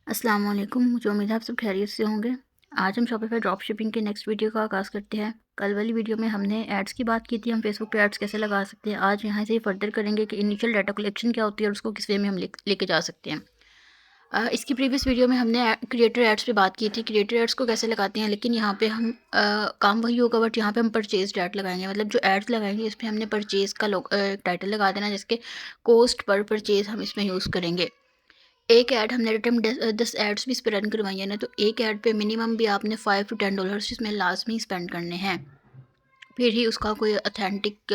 अस्सलाम वालेकुम। मुझे उम्मीद है आप सब खैरियत से होंगे। आज हम शॉपिफ़ाई ड्रॉप शिपिंग के नेक्स्ट वीडियो का आगाज़ करते हैं। कल वाली वीडियो में हमने एड्स की बात की थी, हम फेसबुक पे एड्स कैसे लगा सकते हैं। आज यहाँ से ही फर्दर करेंगे कि इनिशियल डाटा कलेक्शन क्या होती है और उसको किस वे में हम लेके जा सकते हैं। इसकी प्रीवियस वीडियो में हमने क्रिएटर एड्स पे बात की थी, क्रिएटर एड्स को कैसे लगाते हैं, लेकिन यहाँ पे हम काम वही होगा, बट यहाँ पे हम परचेज एड लगाएंगे। मतलब जो एड्स लगाएंगे इसमें हमने परचेज का टाइटल लगा देना, जिसके कोस्ट पर परचेज हम इसमें यूज़ करेंगे। एक ऐड हमने रिटर्न 10 एड्स भी इस पर रन करवाई है ना, तो एक ऐड पे मिनिमम भी आपने $5 to $10 इसमें लाजमी स्पेंड करने हैं, फिर ही उसका कोई ऑथेंटिक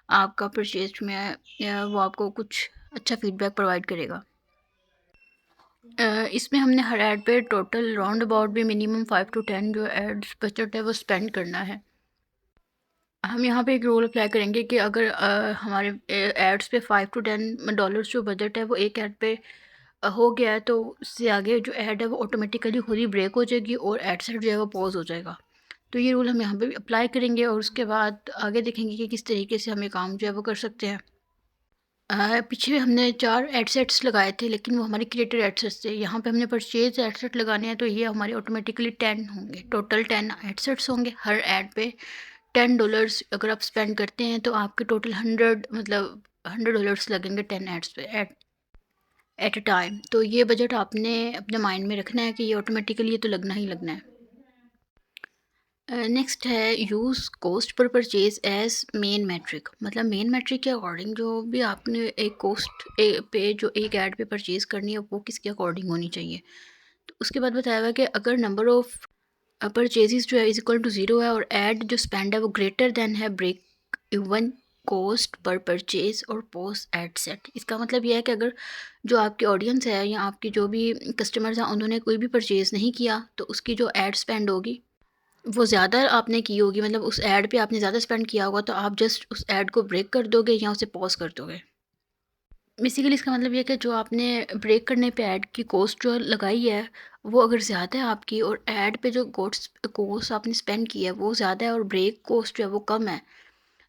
आपका परचेज में वो आपको कुछ अच्छा फीडबैक प्रोवाइड करेगा। इसमें हमने हर ऐड पे टोटल राउंड अबाउट भी मिनिमम 5 to 10 जो एड्स बजट है वो स्पेंड करना है। हम यहाँ पे एक रूल अप्लाई करेंगे कि अगर हमारे एड्स पे $5 to $10 जो बजट है वो एक ऐड पे हो गया है, तो उससे आगे जो ऐड है वो ऑटोमेटिकली खुद ही ब्रेक हो जाएगी और एड सेट जो है वो पॉज हो जाएगा। तो ये रूल हम यहाँ पे भी अप्लाई करेंगे और उसके बाद आगे देखेंगे कि किस तरीके से हम ये काम जो है वो कर सकते हैं। पीछे हमने 4 एड सेट्स लगाए थे, लेकिन वो हमारे क्रिएटर एड सेट्स थे। यहाँ पे हमने परचेज एड सेट लगाने हैं, तो ये हमारे ऑटोमेटिकली 10 होंगे। टोटल 10 एड सेट्स होंगे। हर ऐड पे $10 अगर आप स्पेंड करते हैं तो आपके टोटल 100 मतलब $100 लगेंगे 10 एड्स पे एट अ टाइम। तो ये बजट आपने अपने माइंड में रखना है कि ये ऑटोमेटिकली ये तो लगना ही लगना है। नेक्स्ट है यूज़ कोस्ट पर परचेज एज मेन मैट्रिक। मतलब मेन मैट्रिक के अकॉर्डिंग जो भी आपने एक कोस्ट पे जो एक ऐड पे परचेज़ करनी है वो किसके अकॉर्डिंग होनी चाहिए। तो उसके बाद बताया हुआ है कि अगर नंबर ऑफ़ परचेजेस जो है इज इक्वल टू 0 है और ऐड जो स्पेंड है वो ग्रेटर देन है ब्रेक इवन कॉस्ट पर परचेज और पोस्ट एड सेट। इसका मतलब यह है कि अगर जो आपकी ऑडियंस है या आपकी जो भी कस्टमर्स हैं उन्होंने कोई भी परचेज़ नहीं किया, तो उसकी जो एड स्पेंड होगी वो ज़्यादा आपने की होगी, मतलब उस ऐड पे आपने ज़्यादा स्पेंड किया होगा, तो आप जस्ट उस ऐड को ब्रेक कर दोगे या उसे पॉज़ कर दोगे। बेसिकली इसका मतलब ये है कि जो आपने ब्रेक करने पे ऐड की कॉस्ट जो लगाई है, वो अगर ज़्यादा है आपकी और ऐड पे जो कॉस्ट आपने स्पेंड की है वो ज़्यादा है और ब्रेक कॉस्ट जो है वो कम है,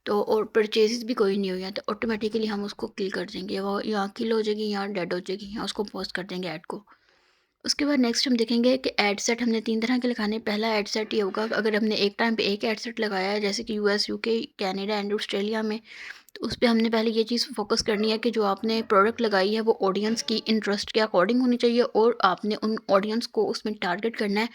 तो और परचेज़ेस भी कोई नहीं हुई हैं, तो ऑटोमेटिकली हम उसको किल कर देंगे। वो या किल हो जाएगी या डेड हो जाएगी या उसको पॉज़ कर देंगे ऐड को। उसके बाद नेक्स्ट हम देखेंगे कि एड सेट हमने 3 तरह के लगाने हैं। पहला एड सेट ये होगा कि अगर हमने एक टाइम पे एक एड सेट लगाया है, जैसे कि US, UK, Canada and Australia में, तो उस पे हमने पहले ये चीज़ फ़ोकस करनी है कि जो आपने प्रोडक्ट लगाई है वो ऑडियंस की इंटरेस्ट के अकॉर्डिंग होनी चाहिए और आपने उन ऑडियंस को उसमें टारगेट करना है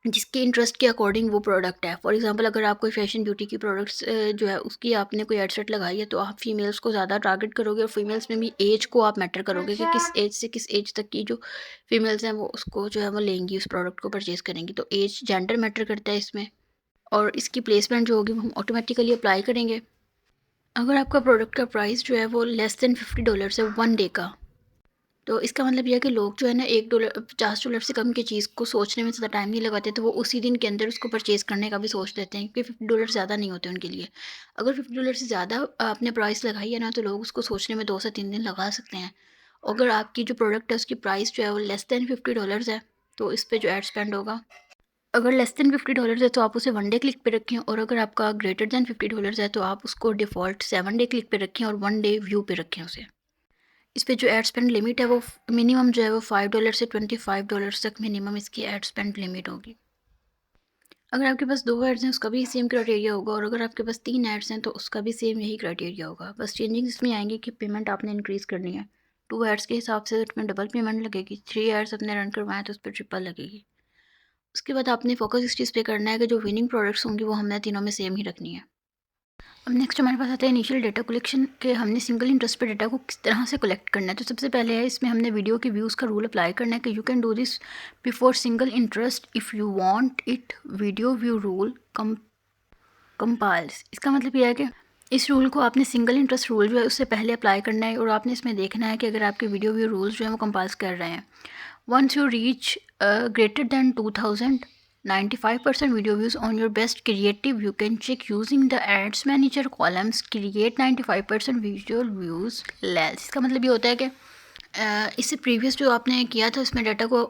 जिसके इंटरेस्ट के अकॉर्डिंग वो प्रोडक्ट है। फॉर एग्जांपल अगर आप कोई फैशन ब्यूटी की प्रोडक्ट्स जो है उसकी आपने कोई एडसेट लगाई है, तो आप फीमेल्स को ज़्यादा टारगेट करोगे और फीमेल्स में भी एज को आप मैटर करोगे कि किस एज से किस एज तक की जो फीमेल्स हैं वो उसको जो है वो लेंगी, उस प्रोडक्ट को परचेज़ करेंगी। तो एज जेंडर मैटर करता है इसमें, और इसकी प्लेसमेंट जो होगी वो हम ऑटोमेटिकली अप्लाई करेंगे। अगर आपका प्रोडक्ट का प्राइस जो है वो लेस दैन $50 है 1 डे का, तो इसका मतलब ये है कि लोग जो है ना $1 $50 से कम की चीज़ को सोचने में ज़्यादा टाइम नहीं लगाते, तो वो उसी दिन के अंदर उसको परचेज़ करने का भी सोच लेते हैं, क्योंकि $50 ज़्यादा नहीं होते उनके लिए। अगर $50 से ज़्यादा आपने प्राइस लगाई है ना, तो लोग उसको सोचने में 2 से 3 दिन लगा सकते हैं। अगर आपकी जो प्रोडक्ट है उसकी प्राइस जो है वो लेस दैन $50 है, तो इस पे जो एड स्पेंड होगा, अगर लेस दैन $50 है तो आप उसे 1 डे क्लिक पे रखें, और अगर आपका ग्रेटर दैन $50 है तो आप उसको डिफ़ॉल्ट 7 डे क्लिक पे रखें और 1 डे व्यू पे रखें उसे। इस पे जो एड स्पेंड लिमिट है वो मिनिमम जो है वो $5 से $25 तक मिनिमम इसकी एड स्पेंड लिमिट होगी। अगर आपके पास 2 एड्स हैं उसका भी सेम क्राइटेरिया होगा, और अगर आपके पास 3 एड्स हैं तो उसका भी सेम यही क्राइटेरिया होगा। बस चेंजिंग इसमें आएंगे कि पेमेंट आपने इंक्रीज़ करनी है। 2 एड्स के हिसाब से उसमें डबल पेमेंट लगेगी, 3 एड्स अपने रन करवाएं तो उस पर ट्रिपल लगेगी। उसके बाद आपने फोकस इस चीज़ पे करना है कि जो विनिंग प्रोडक्ट्स होंगी वो हमने तीनों में सेम ही रखनी है। अब नेक्स्ट हमारे पास आता है इनिशियल डेटा कलेक्शन के हमने सिंगल इंटरेस्ट पे डेटा को किस तरह से कलेक्ट करना है। तो सबसे पहले है इसमें हमने वीडियो के व्यूज़ का रूल अप्लाई करना है कि you can do this before single interest if you want it video view rule compiles. इसका मतलब यह है कि इस रूल को आपने सिंगल इंटरेस्ट रूल जो है उससे पहले अप्लाई करना है, और आपने इसमें देखना है कि अगर आपके वीडियो व्यू रूल्स जो हैं वो कंपाइल्स कर रहे हैं। Once you reach greater than 2000 95% video views on your best creative, you can check using the ads manager columns create 95% visual views less। इसका मतलब ये होता है कि इससे प्रीवियस जो आपने किया था उसमें डाटा को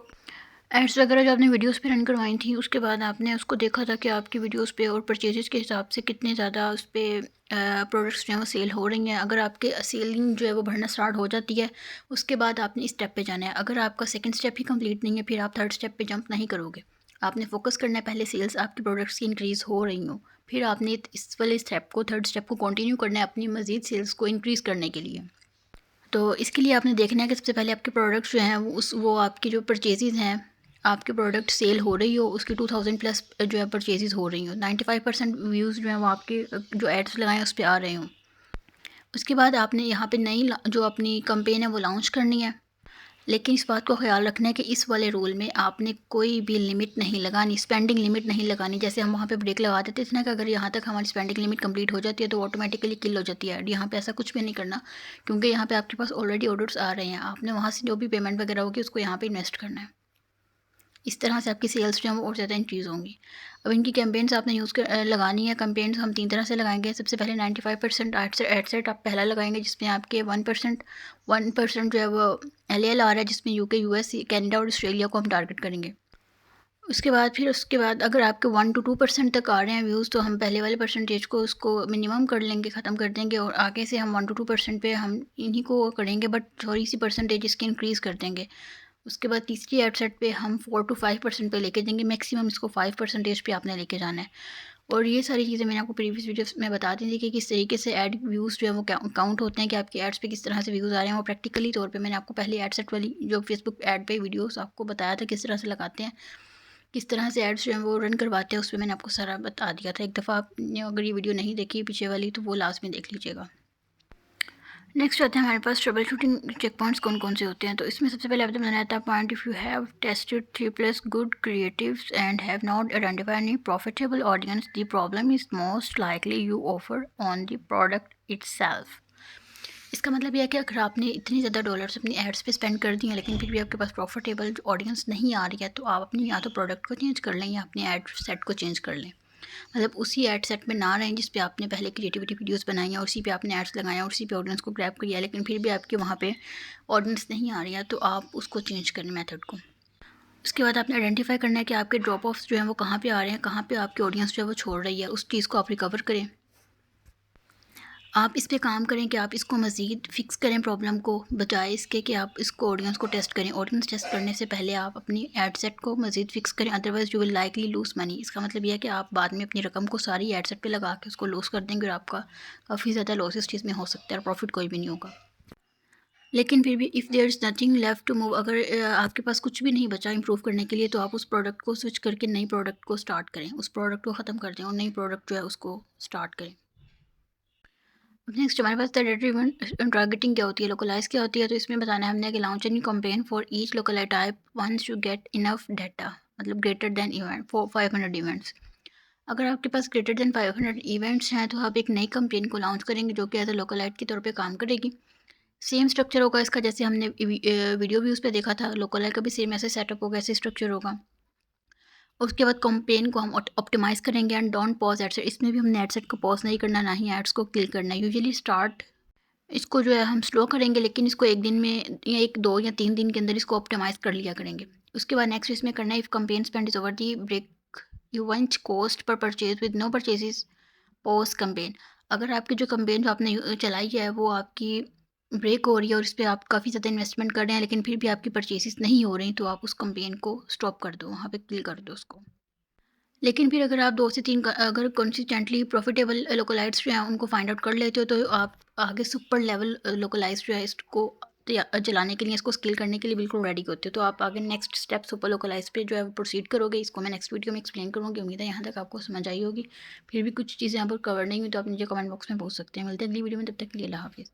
एड्स वगैरह जो आपने वीडियोस पे रन करवाई थी, उसके बाद आपने उसको देखा था कि आपकी वीडियोस पे और परचेजेस के हिसाब से कितने ज़्यादा उस पे प्रोडक्ट्स जो हैं वो सेल हो रही हैं। अगर आपके सेलिंग जो है वो बढ़ना स्टार्ट हो जाती है, उसके बाद आपने इस स्टेप पे जाना है। अगर आपका सेकंड स्टेप ही कंप्लीट नहीं है, फिर आप थर्ड स्टेप पे जंप नहीं करोगे। आपने फोकस करना है पहले सेल्स आपके प्रोडक्ट्स की इंक्रीज़ हो रही हो, फिर आपने इस वाले स्टेप को, थर्ड स्टेप को कंटिन्यू करना है अपनी मज़ीद सेल्स को इंक्रीज़ करने के लिए। तो इसके लिए आपने देखना है कि सबसे पहले आपके प्रोडक्ट्स जो हैं वो आपकी जो परचेज़ेज़ हैं, आपके प्रोडक्ट सेल हो रही हो, उसकी 2000 प्लस जो है परचेज़ेज़ हो रही हो, 95% व्यूज़ जो हैं वो आपके जो एड्स लगाए हैं उस पे आ रहे हों। उसके बाद आपने यहाँ पे नई जो अपनी कैंपेन है वो लॉन्च करनी है। लेकिन इस बात को ख़्याल रखना है कि इस वाले रूल में आपने कोई भी लिमिट नहीं लगानी, स्पेंडिंग लिमिट नहीं लगानी। जैसे हम वहाँ पे ब्रेक लगा देते थे ना कि अगर यहाँ तक हमारी स्पेंडिंग लिमिट कंप्लीट हो जाती है तो ऑटोमेटिकली किल हो जाती है। यहाँ पे ऐसा कुछ भी नहीं करना, क्योंकि यहाँ पे आपके पास ऑलरेडी ऑर्डर्स आ रहे हैं। आपने वहाँ से जो भी पेमेंट वगैरह होगी उसको यहाँ पे इन्वेस्ट करना है। इस तरह से आपकी सेल्स जो है वो और ज़्यादा इंक्रीज़ होंगी। अब इनकी कैंपेन्स आपने लगानी है। कैंपेन्स हम 3 तरह से लगाएँगे। सबसे पहले 95% एड सेट आप पहला लगाएँगे, जिसमें आपके 1% जो है वो LAL आ रहा है, जिसमें यूके, यूएस, कनाडा और ऑस्ट्रेलिया को हम टारगेट करेंगे। उसके बाद अगर आपके 1 to 2% तक आ रहे हैं व्यूज़, तो हम पहले वाले परसेंटेज को उसको मिनिमम कर लेंगे, ख़त्म कर देंगे, और आगे से हम 1 to 2% पे हम इन्हीं को करेंगे, बट थोड़ी सी परसेंटेज इसकी इंक्रीज़ कर देंगे। उसके बाद तीसरी एड सेट पे हम 4 to 5% पे लेके जाएंगे। मैक्सिमम इसको 5% पे आपने लेके जाना है। और ये सारी चीज़ें मैंने आपको प्रीवियस वीडियोस में बता दी थी कि किस तरीके से ऐड व्यूज़ जो है वो काउंट होते हैं, कि आपके एड्स पे किस तरह से व्यूज़ आ रहे हैं। और प्रैक्टिकली तौर पे मैंने आपको पहले एड सेट वाली जो फेसबुक ऐड पे वीडियोस आपको बताया था किस तरह से लगाते हैं, किस तरह से एड्स जो हैं वो रन करवाते हैं। उस पे मैंने आपको सारा बता दिया था। एक दफ़ा आपने अगर ये वीडियो नहीं देखी पीछे वाली, तो वो लास्ट में देख लीजिएगा। नेक्स्ट आते हैं हमारे पास ट्रबल शूटिंग चेक पॉइंट्स कौन कौन से होते हैं। तो इसमें सबसे पहले आपने बनाया था point, if you have tested 3+ good creatives and have not identified any profitable audience, the problem is most likely you offer on the product itself. इसका मतलब यह है कि अगर आपने इतनी ज़्यादा डॉलर्स अपनी एड्स पे स्पेंड कर दिए हैं, लेकिन फिर भी आपके पास प्रॉफिटेबल ऑडियंस नहीं आ रही है, तो आप अपनी या तो प्रोडक्ट को चेंज कर लें या अपने एड सेट को चेंज कर लें। मतलब उसी एड सेट में ना रहें जिस पे आपने पहले क्रिएटिविटी वीडियोस बनाई हैं, उसी पे आपने एड्स लगाए हैं, उसी पे ऑडियंस को ग्रैब किया है, लेकिन फिर भी आपके वहाँ पे ऑडियंस नहीं आ रही है, तो आप उसको चेंज करें मेथड को। उसके बाद आपने आइडेंटिफाई करना है कि आपके ड्रॉप ऑफ्स जो हैं वो कहाँ पे आ रहे हैं, कहाँ पे आपकी ऑडियंस जो है वो छोड़ रही है, उस चीज़ को आप रिकवर करें। आप इस पे काम करें कि आप इसको मज़ीद फ़िक्स करें प्रॉब्लम को, बजाय इसके कि आप इसको ऑडियंस को टेस्ट करें। ऑडियंस टेस्ट करने से पहले आप अपनी एड सेट को मज़ीद फ़िक्स करें, otherwise you will likely lose money. इसका मतलब ये है कि आप बाद में अपनी रकम को सारी एड सेट पे लगा के उसको लूज़ कर देंगे, और आपका काफ़ी ज़्यादा लॉस इस चीज़ में हो सकता है और प्रॉफिट कोई भी नहीं होगा। लेकिन फिर भी if there is nothing left to move, अगर आपके पास कुछ भी नहीं बचा इम्प्रूव करने के लिए, तो आप उस प्रोडक्ट को स्विच करके नई प्रोडक्ट को स्टार्ट करें। उस प्रोडक्ट को ख़त्म कर दें और नई प्रोडक्ट जो है उसको स्टार्ट करें। नेक्स्ट हमारे पास डाटा ड्रिवन टारगेटिंग क्या होती है, लोकलाइज क्या होती है। तो इसमें बताना है हमने कि launch any campaign for each localise type once you get enough data, मतलब greater than event for 500 events. अगर आपके पास ग्रेटर देन 500 इवेंट्स हैं, तो आप एक नई कैंपेन को लॉन्च करेंगे जो कि एज अ लोकलाइट के तौर पे काम करेगी। सेम स्ट्रक्चर होगा इसका, जैसे हमने वीडियो व्यूज़ पे देखा था। लोकलाइट का भी सेम ऐसे सेटअप होगा, ऐसे स्ट्रक्चर होगा। उसके बाद कैंपेन को हम ऑप्टिमाइज़ करेंगे एंड डोंट पॉज एड्स। इसमें भी हमने एडसेट को पॉज नहीं करना, ना ही एड्स को क्लिक करना है। यूजुअली स्टार्ट इसको जो है हम स्लो करेंगे, लेकिन इसको 1 दिन में या 1, 2 या 3 दिन के अंदर इसको ऑप्टिमाइज़ कर लिया करेंगे। उसके बाद नेक्स्ट इसमें करना है, if campaign spend is over the break event cost per purchase with no purchases post campaign. अगर आपकी जो कैंपेन जो आपने चलाई है वो आपकी ब्रेक हो रही है और इस पे आप काफ़ी ज़्यादा इन्वेस्टमेंट कर रहे हैं, लेकिन फिर भी आपकी परचेज़ेज़ नहीं हो रही, तो आप उस कैंपेन को स्टॉप कर दो, वहाँ पे किल कर दो उसको। लेकिन फिर अगर आप 2 से 3 अगर कंसिस्टेंटली प्रॉफिटेबल लोकलाइट्स जो हैं उनको फाइंड आउट कर लेते हो, तो आप आगे सुपर लेवल लोकलाइज़ जो है इसको चलाने के लिए, इसको स्केल करने के लिए बिल्कुल रेडी होते हो। तो आप आगे नेक्स्ट स्टेप सुपर लोकलाइज़ पे जो है वो प्रोसीड करोगे। इसको मैं नेक्स्ट वीडियो में एक्सप्लेन करूँगी। उम्मीद है यहाँ तक आपको समझ आई होगी। फिर भी कुछ चीज़ें यहाँ पर कवर नहीं हुई तो आप मुझे कमेंट बॉक्स में पूछ सकते हैं। मिलते हैं अगली वीडियो में, तब तक के लिए अल्लाह हाफ़िज़।